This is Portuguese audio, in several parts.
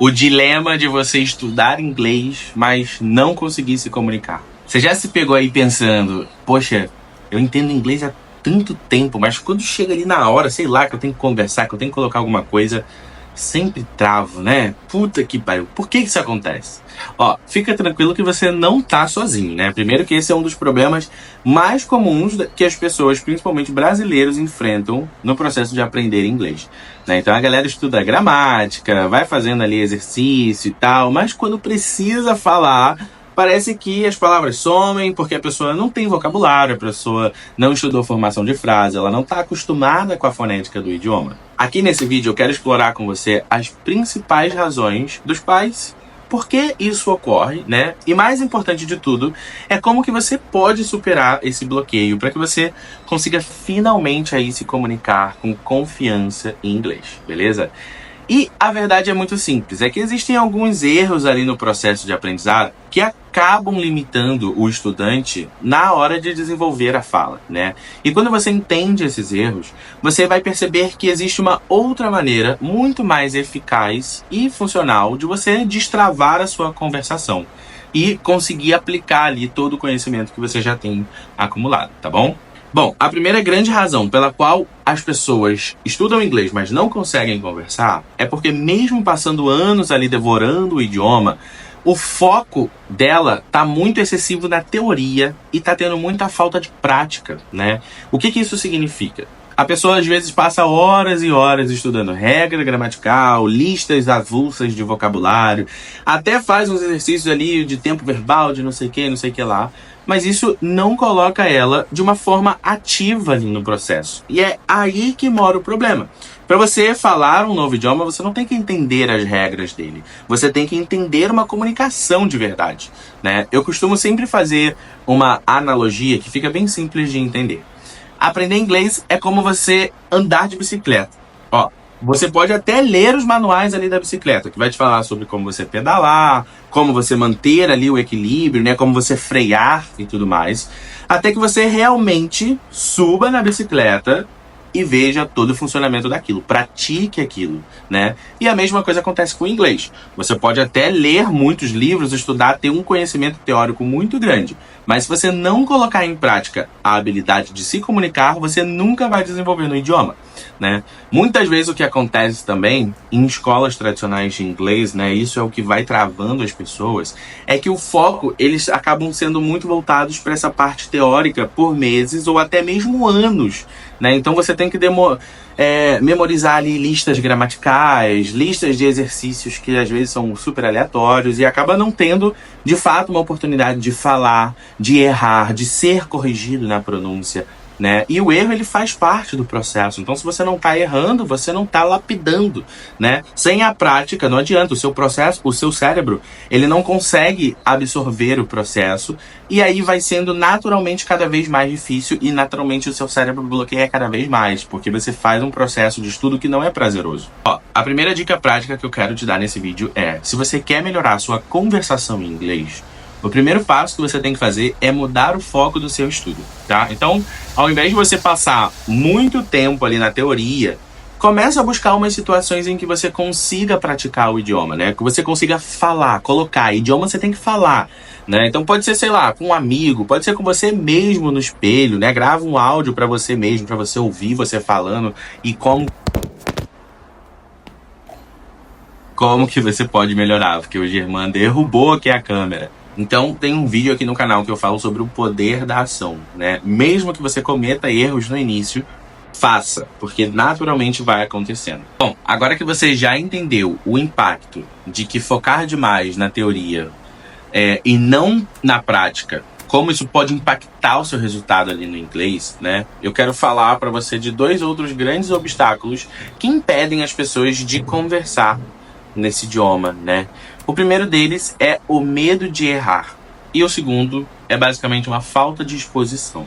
O dilema de você estudar inglês, mas não conseguir se comunicar. Você já se pegou aí pensando, poxa, eu entendo inglês há tanto tempo, mas quando chega ali na hora, sei lá, que eu tenho que conversar, que eu tenho que colocar alguma coisa, sempre travo, né? Puta que pariu. Por que isso acontece? Ó, fica tranquilo que você não tá sozinho, né? Primeiro que esse é um dos problemas mais comuns que as pessoas, principalmente brasileiros, enfrentam no processo de aprender inglês, né? Então a galera estuda gramática, vai fazendo ali exercício e tal, mas quando precisa falar, parece que as palavras somem porque a pessoa não tem vocabulário, a pessoa não estudou formação de frase, ela não está acostumada com a fonética do idioma. Aqui nesse vídeo eu quero explorar com você as principais razões dos quais por que isso ocorre, né? E mais importante de tudo, é como que você pode superar esse bloqueio para que você consiga finalmente aí se comunicar com confiança em inglês, beleza? E a verdade é muito simples, é que existem alguns erros ali no processo de aprendizado que acabam limitando o estudante na hora de desenvolver a fala, né? E quando você entende esses erros, você vai perceber que existe uma outra maneira muito mais eficaz e funcional de você destravar a sua conversação e conseguir aplicar ali todo o conhecimento que você já tem acumulado, tá bom? Bom, a primeira grande razão pela qual as pessoas estudam inglês, mas não conseguem conversar, é porque mesmo passando anos ali devorando o idioma, o foco dela tá muito excessivo na teoria e tá tendo muita falta de prática, né? O que isso significa? A pessoa às vezes passa horas e horas estudando regra gramatical, listas avulsas de vocabulário, até faz uns exercícios ali de tempo verbal, de não sei o que lá, mas isso não coloca ela de uma forma ativa ali no processo. E é aí que mora o problema. Para você falar um novo idioma, você não tem que entender as regras dele. Você tem que entender uma comunicação de verdade, né? Eu costumo sempre fazer uma analogia que fica bem simples de entender. Aprender inglês é como você andar de bicicleta. Ó, você pode até ler os manuais ali da bicicleta, que vai te falar sobre como você pedalar, como você manter ali o equilíbrio, né, como você frear e tudo mais, até que você realmente suba na bicicleta e veja todo o funcionamento daquilo, pratique aquilo, né? E a mesma coisa acontece com o inglês. Você pode até ler muitos livros, estudar, ter um conhecimento teórico muito grande, mas se você não colocar em prática a habilidade de se comunicar, você nunca vai desenvolver no idioma, né? Muitas vezes o que acontece também em escolas tradicionais de inglês, né, isso é o que vai travando as pessoas, é que o foco, eles acabam sendo muito voltados para essa parte teórica por meses ou até mesmo anos, né? Então você tem que memorizar ali listas gramaticais, listas de exercícios que às vezes são super aleatórios e acaba não tendo de fato uma oportunidade de falar, de errar, de ser corrigido na pronúncia, né? E o erro, ele faz parte do processo. Então, se você não está errando, você não está lapidando, né? Sem a prática, não adianta. O seu cérebro, ele não consegue absorver o processo e aí vai sendo naturalmente cada vez mais difícil e naturalmente o seu cérebro bloqueia cada vez mais, porque você faz um processo de estudo que não é prazeroso. Ó, a primeira dica prática que eu quero te dar nesse vídeo é, se você quer melhorar a sua conversação em inglês, o primeiro passo que você tem que fazer é mudar o foco do seu estudo, tá? Então, ao invés de você passar muito tempo ali na teoria, começa a buscar umas situações em que você consiga praticar o idioma, né? Que você consiga falar, colocar. Idioma você tem que falar, né? Então pode ser, sei lá, com um amigo, pode ser com você mesmo no espelho, né? Grava um áudio pra você mesmo, pra você ouvir você falando e como que você pode melhorar, porque o Germán derrubou aqui a câmera. Então tem um vídeo aqui no canal que eu falo sobre o poder da ação, né? Mesmo que você cometa erros no início, faça, porque naturalmente vai acontecendo. Bom, agora que você já entendeu o impacto de que focar demais na teoria e não na prática, como isso pode impactar o seu resultado ali no inglês, né? Eu quero falar para você de dois outros grandes obstáculos que impedem as pessoas de conversar nesse idioma, né? O primeiro deles é o medo de errar. E o segundo é basicamente uma falta de exposição,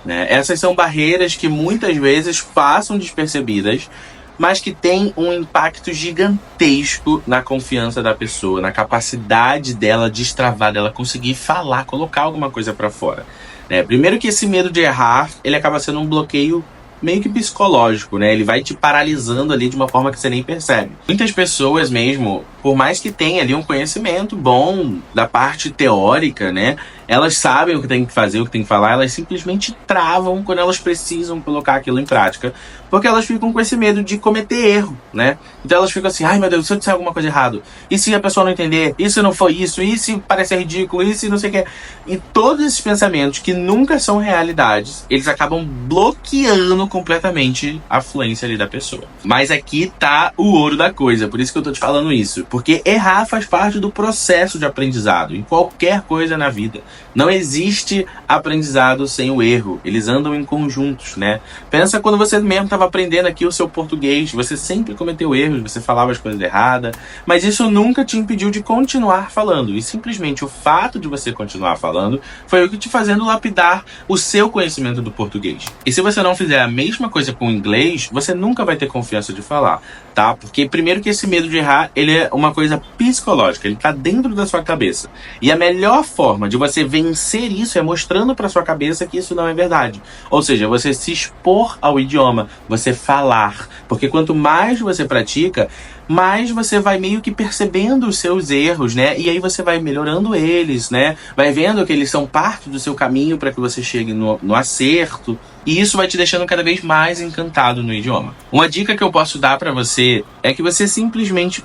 né? Essas são barreiras que muitas vezes passam despercebidas, mas que têm um impacto gigantesco na confiança da pessoa, na capacidade dela destravar, dela conseguir falar, colocar alguma coisa para fora, né? Primeiro que esse medo de errar, ele acaba sendo um bloqueio meio que psicológico, né? Ele vai te paralisando ali de uma forma que você nem percebe. Muitas pessoas mesmo, por mais que tenham ali um conhecimento bom da parte teórica, né? Elas sabem o que tem que fazer, o que tem que falar, elas simplesmente travam quando elas precisam colocar aquilo em prática, porque elas ficam com esse medo de cometer erro, né? Então elas ficam assim, ai meu Deus, se eu disser alguma coisa errada, e se a pessoa não entender, e se não for isso, e se parecer ridículo, e se não sei o que. E todos esses pensamentos que nunca são realidades, eles acabam bloqueando completamente a fluência ali da pessoa. Mas aqui tá o ouro da coisa, por isso que eu tô te falando isso, porque errar faz parte do processo de aprendizado, em qualquer coisa na vida. Não existe aprendizado sem o erro. Eles andam em conjuntos, né? Pensa quando você mesmo estava aprendendo aqui o seu português. Você sempre cometeu erros, você falava as coisas erradas. Mas isso nunca te impediu de continuar falando. E simplesmente o fato de você continuar falando foi o que te fazendo lapidar o seu conhecimento do português. E se você não fizer a mesma coisa com o inglês, você nunca vai ter confiança de falar, tá? Porque primeiro que esse medo de errar, ele é uma coisa psicológica. Ele tá dentro da sua cabeça. E a melhor forma de você vencer isso é mostrando para sua cabeça que isso não é verdade. Ou seja, você se expor ao idioma, você falar. Porque quanto mais você pratica, mais você vai meio que percebendo os seus erros, né? E aí você vai melhorando eles, né? Vai vendo que eles são parte do seu caminho para que você chegue no acerto. E isso vai te deixando cada vez mais encantado no idioma. Uma dica que eu posso dar para você é que você simplesmente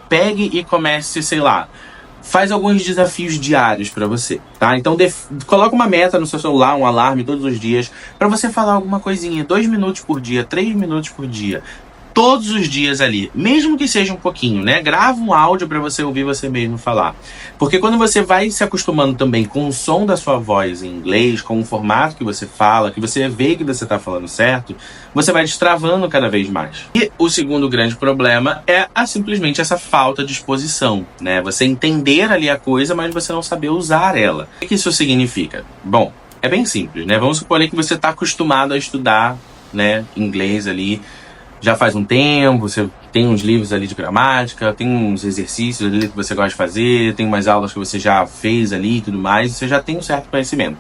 pegue e comece, sei lá, faz alguns desafios diários para você, tá? Então coloca uma meta no seu celular, um alarme todos os dias, para você falar alguma coisinha, 2 minutos por dia, 3 minutos por dia. Todos os dias ali, mesmo que seja um pouquinho, né? Grava um áudio para você ouvir você mesmo falar. Porque quando você vai se acostumando também com o som da sua voz em inglês, com o formato que você fala, que você vê que você está falando certo, você vai destravando cada vez mais. E o segundo grande problema é simplesmente essa falta de exposição, né? Você entender ali a coisa, mas você não saber usar ela. O que isso significa? Bom, é bem simples, né? Vamos supor que você está acostumado a estudar, né, inglês ali, já faz um tempo, você tem uns livros ali de gramática, tem uns exercícios ali que você gosta de fazer, tem umas aulas que você já fez ali e tudo mais, você já tem um certo conhecimento.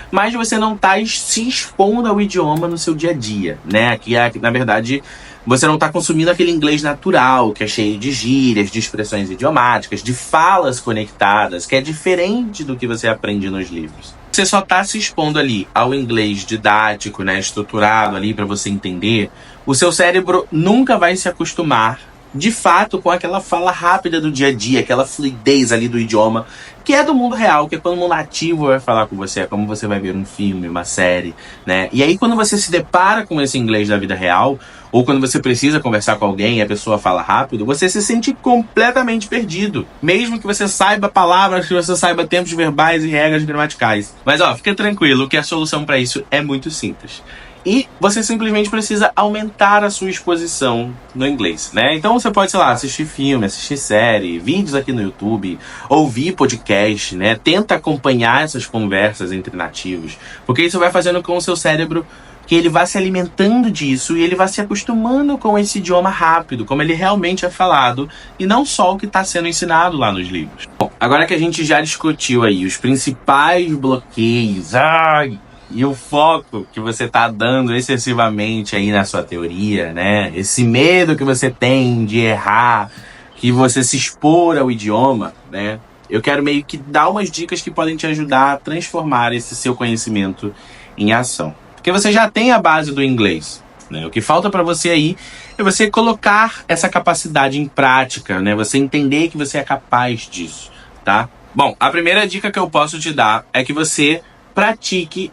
Mas você não está se expondo ao idioma no seu dia a dia, né? Aqui, na verdade, você não está consumindo aquele inglês natural, que é cheio de gírias, de expressões idiomáticas, de falas conectadas, que é diferente do que você aprende nos livros. Você só está se expondo ali ao inglês didático, né, estruturado ali para você entender. O seu cérebro nunca vai se acostumar, de fato, com aquela fala rápida do dia a dia, aquela fluidez ali do idioma, que é do mundo real, que é quando um nativo vai falar com você, é como você vai ver um filme, uma série, né? E aí quando você se depara com esse inglês da vida real, ou quando você precisa conversar com alguém e a pessoa fala rápido, você se sente completamente perdido. Mesmo que você saiba palavras, que você saiba tempos verbais e regras gramaticais. Mas fica tranquilo que a solução para isso é muito simples. E você simplesmente precisa aumentar a sua exposição no inglês, né? Então você pode, sei lá, assistir filme, assistir série, vídeos aqui no YouTube, ouvir podcast, né? Tenta acompanhar essas conversas entre nativos, porque isso vai fazendo com o seu cérebro que ele vá se alimentando disso e ele vai se acostumando com esse idioma rápido, como ele realmente é falado, e não só o que está sendo ensinado lá nos livros. Bom, agora que a gente já discutiu aí os principais bloqueios, e o foco que você tá dando excessivamente aí na sua teoria, né? Esse medo que você tem de errar, que você se expor ao idioma, né? Eu quero meio que dar umas dicas que podem te ajudar a transformar esse seu conhecimento em ação. Porque você já tem a base do inglês, né? O que falta para você aí é você colocar essa capacidade em prática, né? Você entender que você é capaz disso, tá? Bom, a primeira dica que eu posso te dar é que você pratique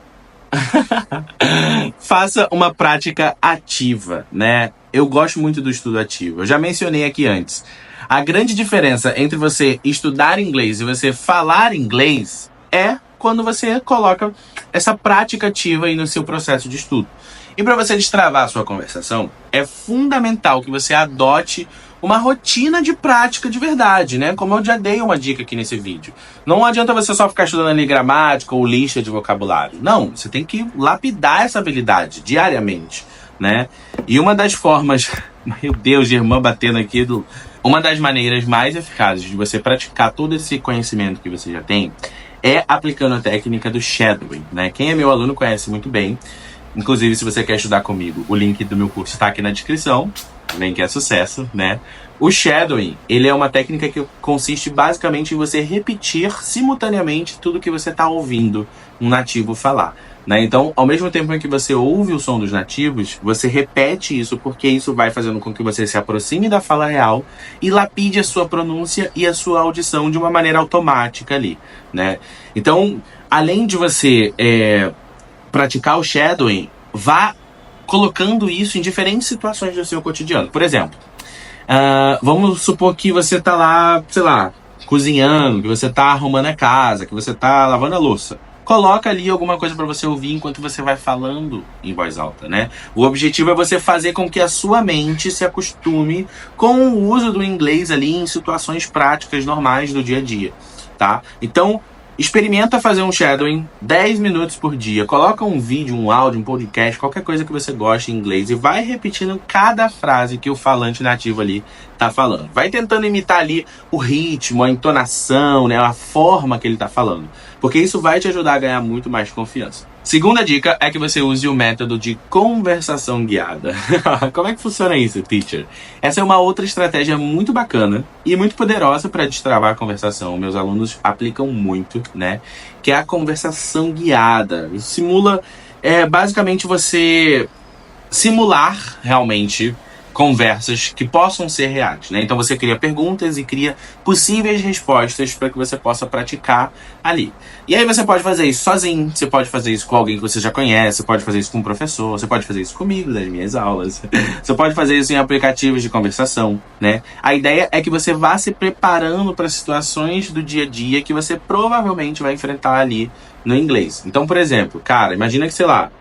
faça uma prática ativa, né? Eu gosto muito do estudo ativo. Eu já mencionei aqui antes. A grande diferença entre você estudar inglês e você falar inglês é quando você coloca essa prática ativa aí no seu processo de estudo. E para você destravar a sua conversação, é fundamental que você adote uma rotina de prática de verdade, né? Como eu já dei uma dica aqui nesse vídeo. Não adianta você só ficar estudando ali gramática ou lista de vocabulário. Não, você tem que lapidar essa habilidade diariamente, né? E uma das formas... Meu Deus, de irmã batendo aqui. Uma das maneiras mais eficazes de você praticar todo esse conhecimento que você já tem é aplicando a técnica do shadowing, né? Quem é meu aluno conhece muito bem. Inclusive, se você quer estudar comigo, o link do meu curso está aqui na descrição. Vem que é sucesso, né? O shadowing, ele é uma técnica que consiste basicamente em você repetir simultaneamente tudo que você está ouvindo um nativo falar, né? Então, ao mesmo tempo em que você ouve o som dos nativos, você repete isso, porque isso vai fazendo com que você se aproxime da fala real e lapide a sua pronúncia e a sua audição de uma maneira automática ali, né? Então, além de você praticar o shadowing, vá colocando isso em diferentes situações do seu cotidiano. Por exemplo, vamos supor que você tá lá, sei lá, cozinhando, que você tá arrumando a casa, que você tá lavando a louça. Coloca ali alguma coisa para você ouvir enquanto você vai falando em voz alta, né? O objetivo é você fazer com que a sua mente se acostume com o uso do inglês ali em situações práticas normais do dia a dia, tá? Então, experimenta fazer um shadowing 10 minutos por dia. Coloca um vídeo, um áudio, um podcast, qualquer coisa que você goste em inglês e vai repetindo cada frase que o falante nativo ali tá falando. Vai tentando imitar ali o ritmo, a entonação, né, a forma que ele tá falando. Porque isso vai te ajudar a ganhar muito mais confiança. Segunda dica é que você use o método de conversação guiada. Como é que funciona isso, teacher? Essa é uma outra estratégia muito bacana e muito poderosa para destravar a conversação. Meus alunos aplicam muito, né? Que é a conversação guiada. Isso simula, basicamente você simular realmente conversas que possam ser reais, né? Então você cria perguntas e cria possíveis respostas para que você possa praticar ali. E aí você pode fazer isso sozinho, você pode fazer isso com alguém que você já conhece, você pode fazer isso com um professor, você pode fazer isso comigo nas minhas aulas, você pode fazer isso em aplicativos de conversação, né? A ideia é que você vá se preparando para situações do dia a dia que você provavelmente vai enfrentar ali no inglês. Então, por exemplo, cara, imagina que, sei lá,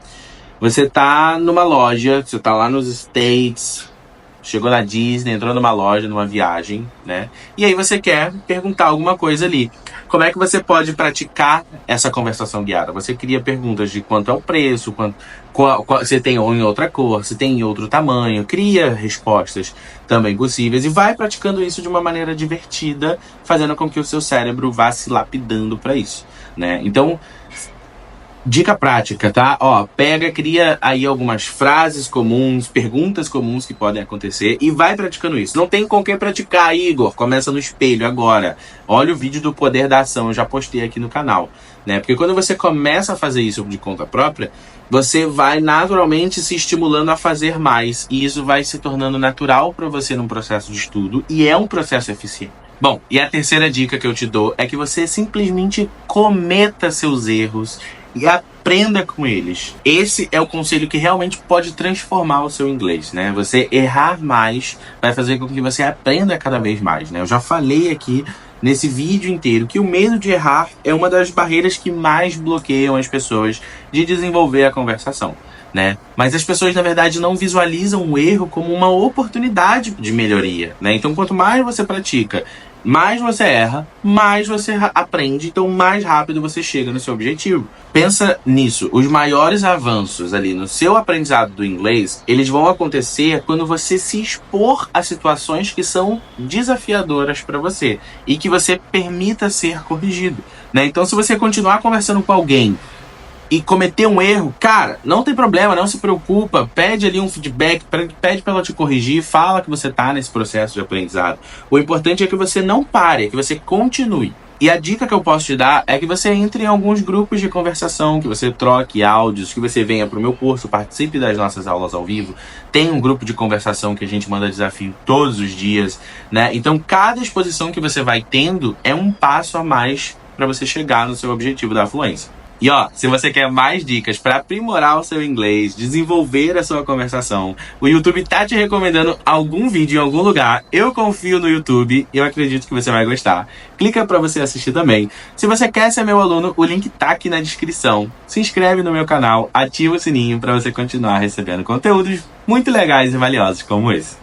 você tá numa loja, você tá lá nos States, chegou na Disney, entrou numa loja, numa viagem, né? E aí você quer perguntar alguma coisa ali. Como é que você pode praticar essa conversação guiada? Você cria perguntas de quanto é o preço, se tem em outra cor, se tem em outro tamanho. Cria respostas também possíveis e vai praticando isso de uma maneira divertida, fazendo com que o seu cérebro vá se lapidando para isso, né? Então, dica prática, tá? Ó, cria aí algumas frases comuns, perguntas comuns que podem acontecer e vai praticando isso. Não tem com quem praticar, Igor. Começa no espelho agora. Olha o vídeo do Poder da Ação, eu já postei aqui no canal, né? Porque quando você começa a fazer isso de conta própria, você vai naturalmente se estimulando a fazer mais e isso vai se tornando natural para você num processo de estudo e é um processo eficiente. Bom, e a terceira dica que eu te dou é que você simplesmente cometa seus erros e aprenda com eles. Esse é o conselho que realmente pode transformar o seu inglês, né? Você errar mais vai fazer com que você aprenda cada vez mais, né? Eu já falei aqui nesse vídeo inteiro que o medo de errar é uma das barreiras que mais bloqueiam as pessoas de desenvolver a conversação, né? Mas as pessoas, na verdade, não visualizam o erro como uma oportunidade de melhoria, né? Então, quanto mais você pratica, mais você erra, mais você aprende, então mais rápido você chega no seu objetivo. Pensa nisso, os maiores avanços ali no seu aprendizado do inglês, eles vão acontecer quando você se expor a situações que são desafiadoras para você e que você permita ser corrigido, né? Então, se você continuar conversando com alguém e cometer um erro, cara, não tem problema, não se preocupa, pede ali um feedback, pede para ela te corrigir, fala que você tá nesse processo de aprendizado. O importante é que você não pare, é que você continue. E a dica que eu posso te dar é que você entre em alguns grupos de conversação, que você troque áudios, que você venha para o meu curso, participe das nossas aulas ao vivo. Tem um grupo de conversação que a gente manda desafio todos os dias, né? Então, cada exposição que você vai tendo é um passo a mais para você chegar no seu objetivo da fluência. E ó, se você quer mais dicas para aprimorar o seu inglês, desenvolver a sua conversação, o YouTube tá te recomendando algum vídeo em algum lugar. Eu confio no YouTube e eu acredito que você vai gostar. Clica para você assistir também. Se você quer ser meu aluno, o link tá aqui na descrição. Se inscreve no meu canal, ativa o sininho para você continuar recebendo conteúdos muito legais e valiosos como esse.